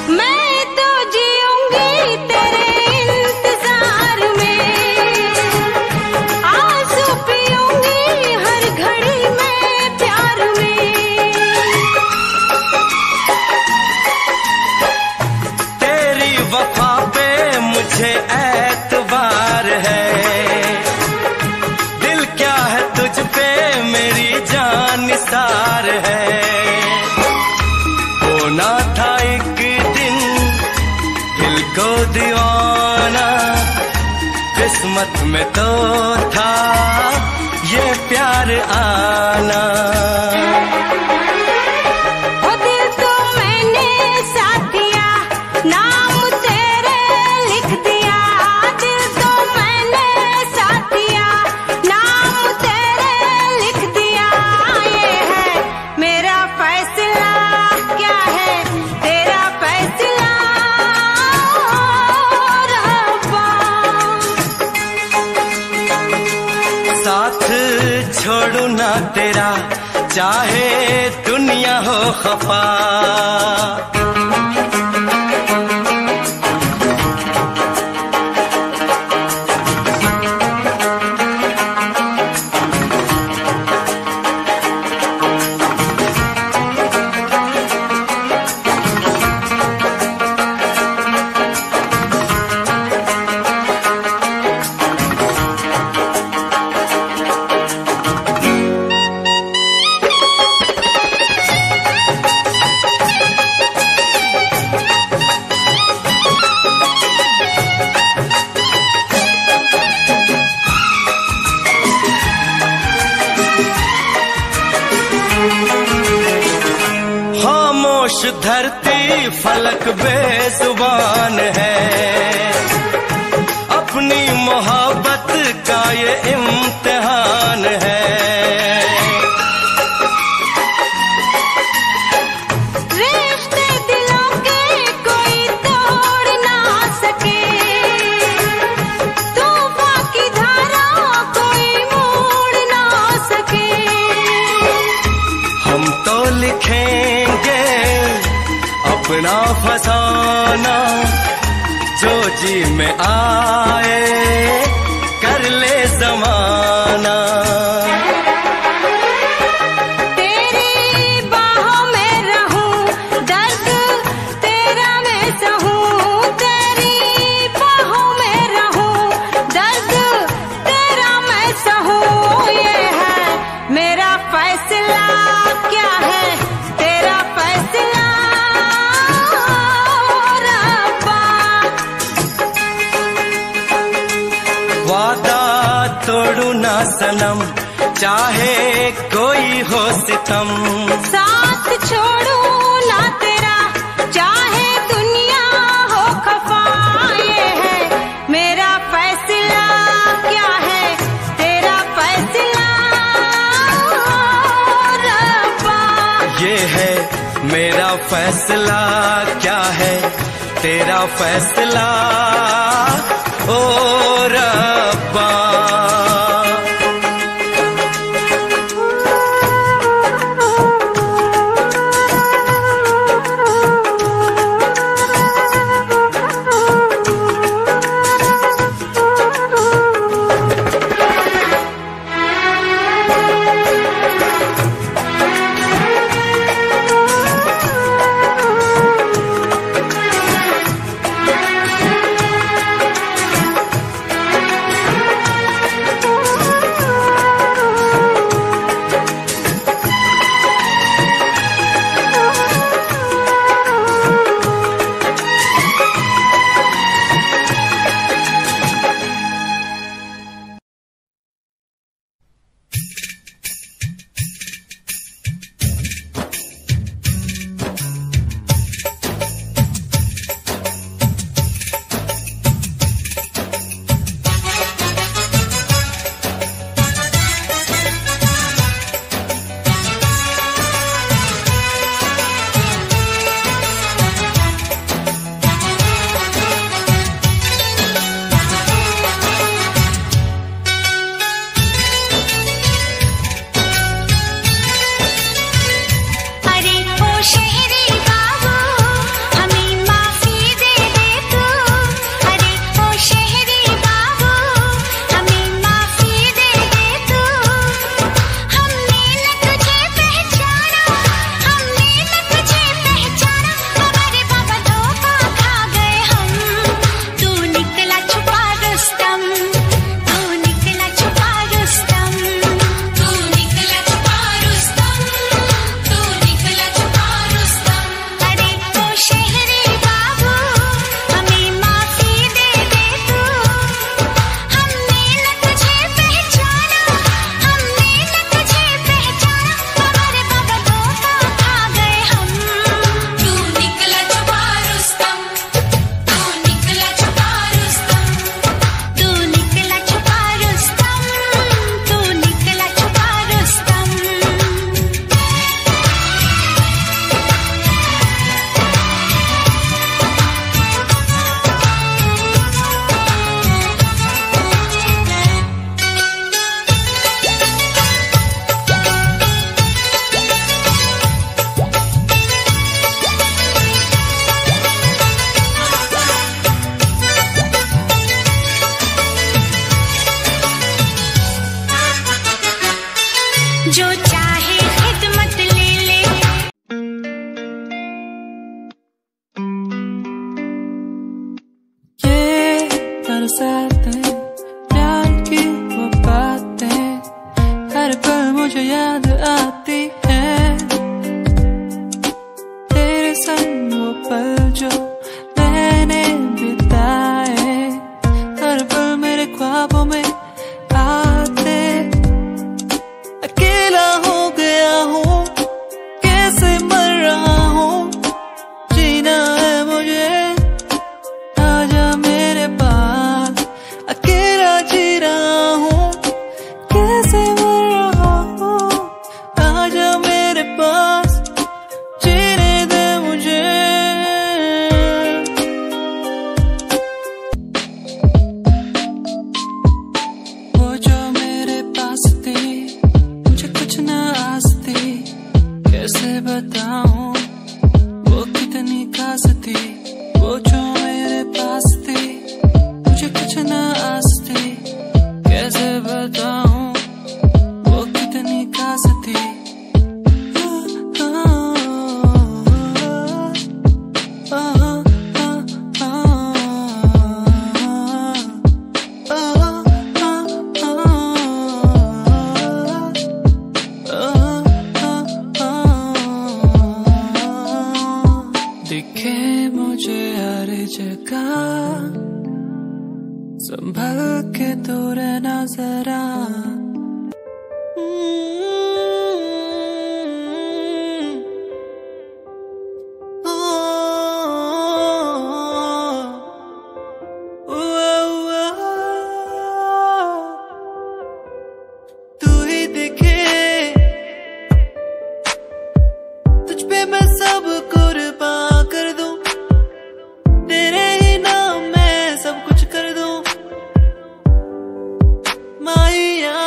मैं तो जीऊंगी तेरे इंतजार में, आंसू पीऊंगी हर घड़ी में प्यार में। तेरी वफा पे मुझे एतबार है, दिल क्या है तुझ पे मेरी जान निसार है। होना था एक दिन दिल को दीवाना, किस्मत में तो था ये प्यार आना। ओ दिल तो मैंने साथ दिया, नाम तेरे लिख दिया, दिल तो मैंने साथ दिया, नाम तेरे लिख दिया। ये है मेरा फैसला, क्या है तेरा फैसला रब्बा। साथ छोड़ू ना तेरा, चाहे दुनिया हो खफा। धरती फलक बेजुबान है, अपनी मोहब्बत का ये इम्तिहान है। रिश्ते दिलों के कोई तोड़ ना सके, तूफान की धारा कोई मोड़ ना सके। हम तो लिखेंगे अपना फसाना, जो जी में आए कर ले जमाना। तेरी बाहों में रहूं, दर्द तेरा मैं सहूं। तेरी बाहों में रहूं, दर्द तेरा मैं सहूं। ये है मेरा फैसला, क्या है तेरा फैसला रब्बा। वादा तोड़ू ना सनम, चाहे कोई हो सितम। साथ छोड़ू ना तेरा, चाहे दुनिया हो खफा। ये है मेरा फैसला, क्या है तेरा फैसला रब्बा। ये है मेरा फैसला, क्या है तेरा फैसला ओ रब्बा। जो चाहे खिदमत ले ले। ये बरसातें, प्यार की वो बातें, हर पल मुझे याद आती है। तेरे संग वो पल जो मैंने बिताए, हर पल मेरे ख्वाबों में आते। अकेला हो गया हूँ, कैसे मर रहा हूँ, संभल के तू रहना जरा। तू ही दिखे तुझ पे मैं सब कुर्बान कर दूं, तेरे ही नाम मैं सब कुछ कर दूं। माहिया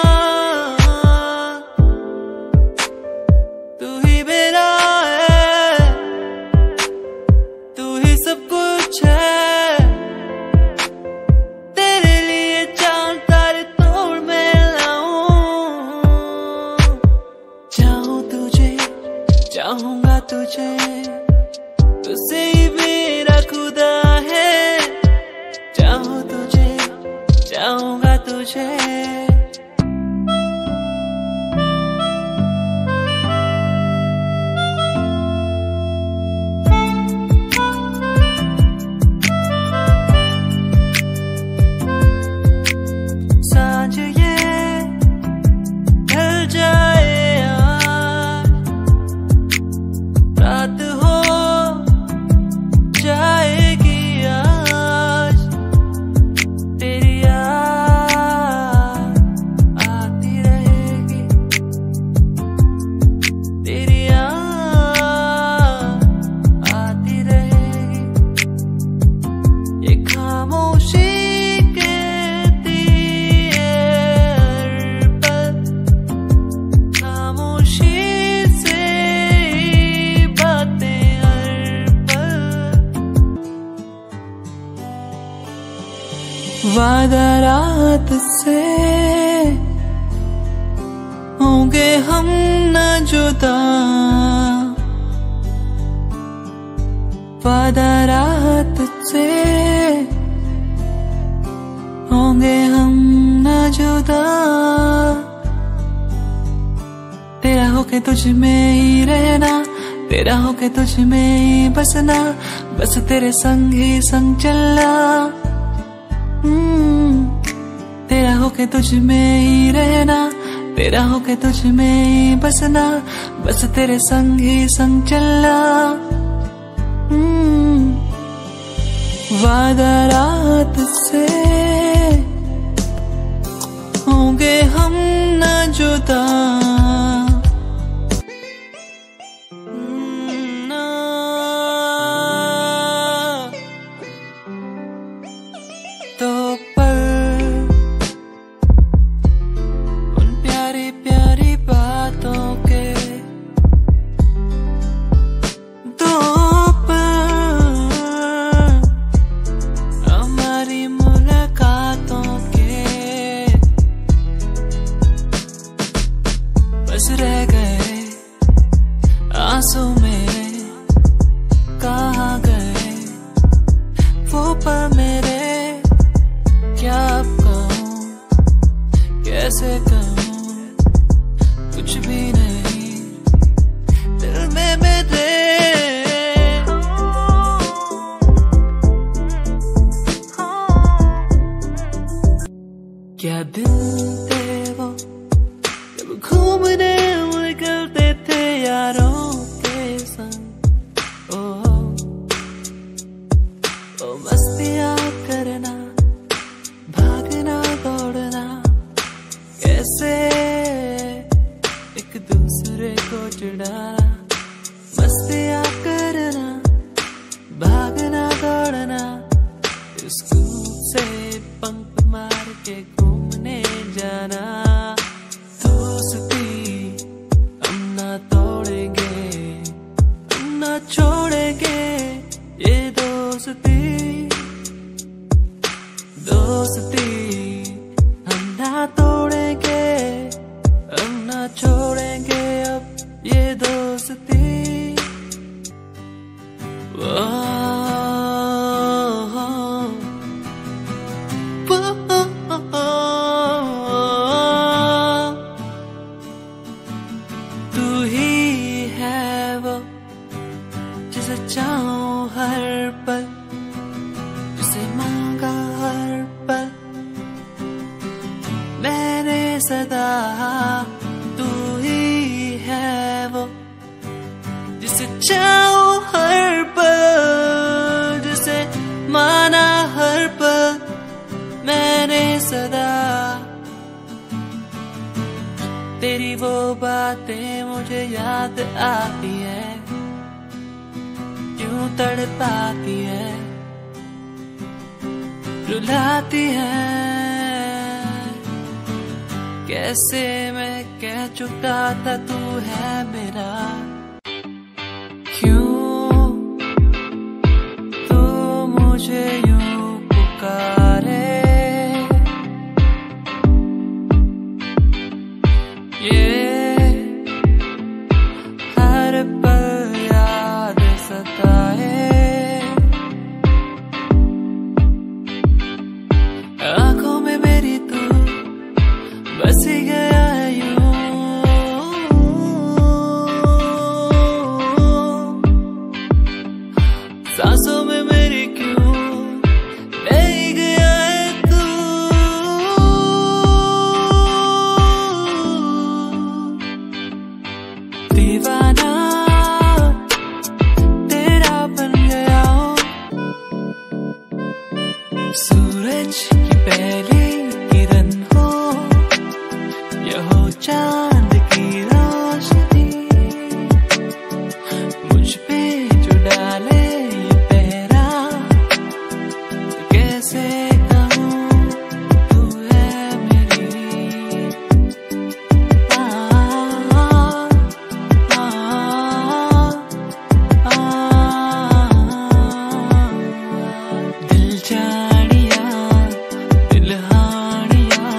तू ही मेरा है, तू ही सब कुछ है। तेरे लिए चांद तारे तोड़ मैं लाऊं। चाहूं तुझे चाहूंगा तुझे, तुझसे ही मेरा खुदा है। चाहूं तुझे चाहूंगा तुझे। सांझ ये ढल जाए आज, रात हो जाएगी आज। तेरी याद आती रहेगी, तेरी याद आती रहेगी। ये खामोशी कहती है हर पल, खामोशी से ही बातें हर पल। वादा रात से होंगे हम न जुदा, वादा रात से होंगे हम न जुदा। तेरा होके तुझ में ही रहना, तेरा होके तुझ में ही बसना, बस तेरे संग ही संग चलना। तेरा होके तुझ में ही रहना, तेरा होके तुझ में ही बसना, बस तेरे संग ही संग चलना। वादा रात से होंगे हम न जुदा। तो पल उन प्यारी प्यारी बातों के, तो पल हमारी मुलाकातों के बस रह गए आंसू मेरे, कहाँ गए वो पल मेरे। क्या अब कहूँ कैसे कहूँ, कुछ भी नहीं दिल में मेरे। क्या दिन थे वो जब घूमने निकलते थे यारों के संग। ओ मस्तियाँ करना, भागना दौड़ना, कैसे एक दूसरे को चिढ़ाना। मस्तियाँ करना, भागना दौड़ना, स्कूल से बंक मार के घूमने जाना। दोस्ती हम ना तोड़ेंगे, हम ना छोड़ेंगे ये दोस्ती। दोस्ती हम ना तोड़ेंगे, हम ना छोड़ेंगे अब ये दोस्ती। तू ही है वो जिसे चाहूं हर पल, जिसे मांगा हर पल। सदा तू ही है वो, जिसे चाहो हर पल, जिसे माना हर पल मैंने सदा। तेरी वो बातें मुझे याद आती है, क्यों तड़पाती है, रुलाती है। कैसे मैं कह चुका था तू है मेरा, क्यों तू मुझे यूं पुकारे। ये हर पल याद सताए, आंखों में मेरी तू बस ही गया है यूं, सांसों में मेरी क्यों बह गया है तू। दीवाना तेरा बन गया हूँ, सूरज की पहली किरण हो या हो चांद की रोशनी, मुझ पे जो डाले ये पहरा, तो कैसे कहूँ तू है मेरी। आ, आ, आ, आ, दिल जानिया दिल हानिया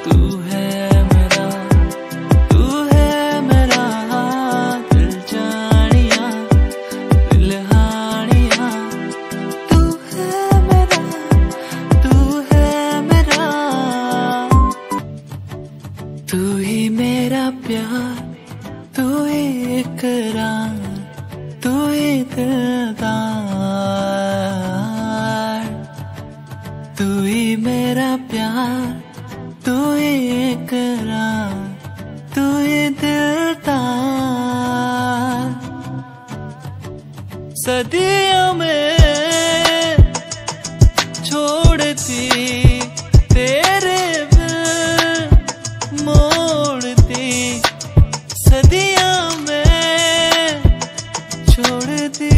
तू है मेरा, तू है मेरा। दिल जानिया दिल हानिया तू है मेरा, तू है मेरा। तू ही मेरा प्यार, तू ही इकरार, तू ही दिलदार। तू ही मेरा प्यार, तू ही इकरार, तू ही दिलदार। सदियों में छोड़ती तेरे बिन मोड़ती, सदियों में छोड़ती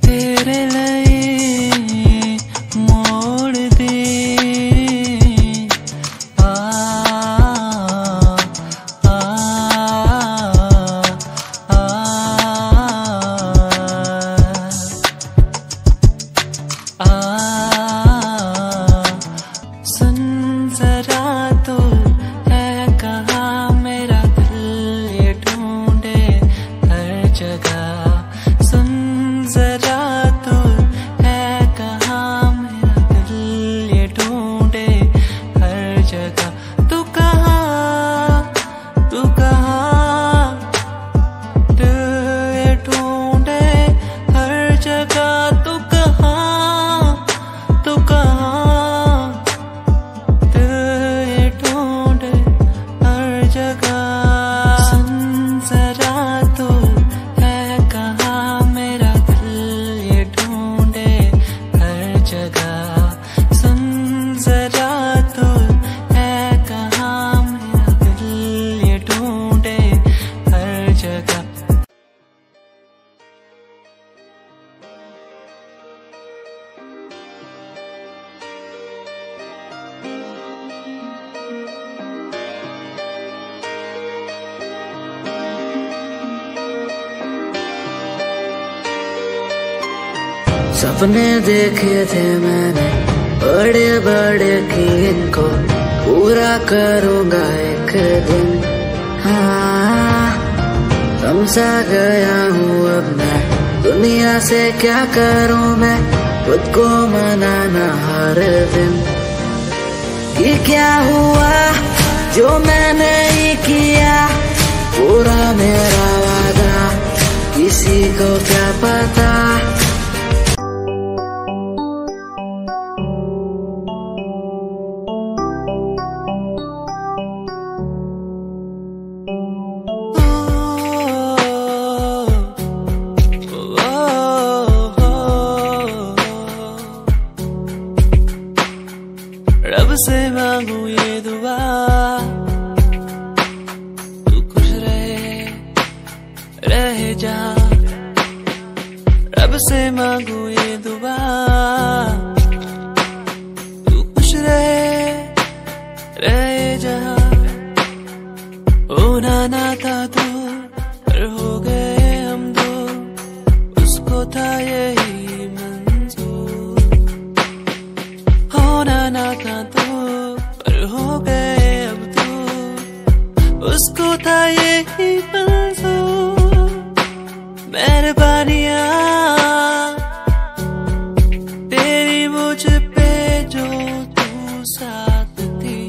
तेरे लिए मोड़ दी। आ, आ, आ, आ, सुन जरा तो है कहाँ मेरा दिल ये ढूंढे हर जगह। सुन जरा तो है कहाँ मेरा दिल ये ढूंढे हर जगह। तू कहाँ, तू कहाँ, दिल ये ढूंढे हर जगह। तू कहाँ, तू कहाँ, दिल ये ढूंढे हर जगह। सुन जरा तो है कहाँ मेरा दिल ये ढूंढे हर जगह। सुन जरा तो है कहाँ मेरा दिल ये ढूंढे हर जगह। सपने देखे थे मैंने बड़े बड़े कि इनको पूरा करूँगा एक दिन। हाँ, समझा गया हूँ अब मैं दुनिया से क्या करूँ मैं, खुद को मनाना हर दिन। कि क्या हुआ जो मैंने ही किया, पूरा मेरा वादा किसी को क्या पता। रब से मांगू ये दुआ, तू खुश रहे जा। रब से मांगू ये दुआ, तू खुश रहे जा। होना ना था तो पर हो गए हम दो, उसको था यही मंजूर। होना ना था तो पर हो गए अब तो, उसको था यही मंजूर। मेहरबानियां तेरी मुझ पे जो तू साथ थी,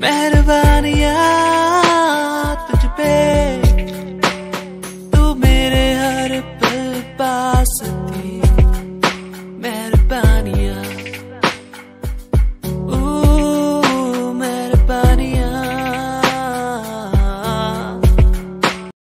मेहरबानियां तुझ पे तू मेरे हर पल पास थी। मेहरबानियां